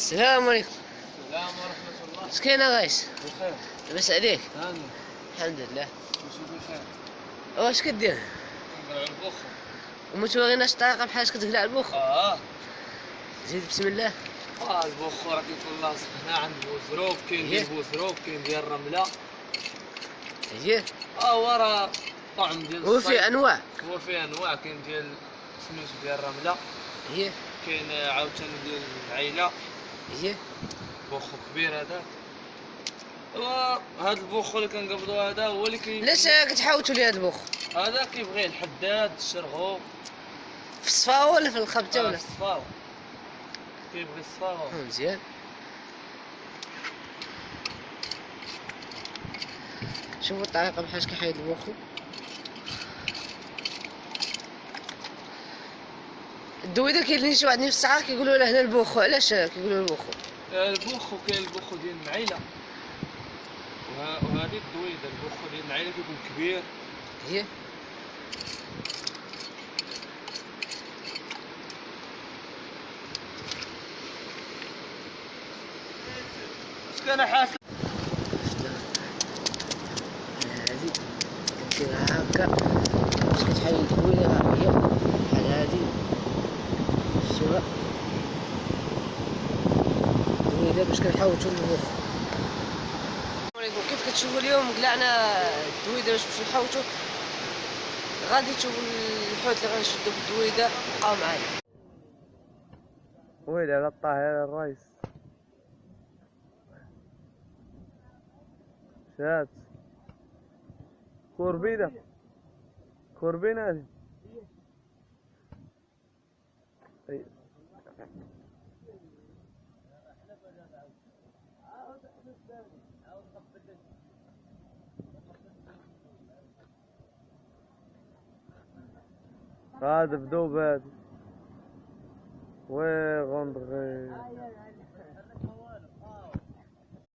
السلام عليكم. السلام ورحمة الله. مسكين غايس. بخير. لاباس عليك؟ هاني. الحمد لله. ماشي بخير. واش كدير؟ كنقرا البخ. ومتواغيناش الطريقة بحال كتقلع البخ؟ زيد بسم الله. البخ راه كيكون لاصق هنا عند بوزروب، كاين ديال بوزروب، كاين ديال الرملة. هي؟ هو راه طعم ديال هو فيه أنواع؟ هو فيه أنواع، كاين ديال سميتو ديال الرملة. هي؟ كاين عاوتاني ديال العيلة. هي؟ بخ كبير هذاك. هاد البخ اللي كنقبضو هذا هو اللي علاش كتحاوتوا لي هاد البخ؟ هذا كيبغيه الحداد، الشرغوف. في الصفاو ولا في الخبتة ولا؟ في الصفاو. كيبغي الصفاو. مزيان. شوفوا الطريقة بحال كيحيد البخ. الدويدة كاين اللي شي واحد في الصحراء كيقولوا له هنا البوخو، علاش كيقولوا البوخو؟ البوخو كاين البوخو ديال المعيلة، وهذه الدويدة. البوخو ديال المعيلة كيكون كبير. هي؟ اش كان حاسب. هادي كديرها هكا باش كتحيد الدويدة، ها هي بحال هادي. شوفوها الدويدة باش كنحاوتو البوخ. كيف كتشوفوا اليوم قلعنا الدويدة باش نحاوتو. غادي تشوفوا الحوت اللي غنشدو في الدويدة، بقاو معايا. ويلي على الطاهر الرئيس. شات كوربينة هادي. هذا بدوب هادي. وي غندغي.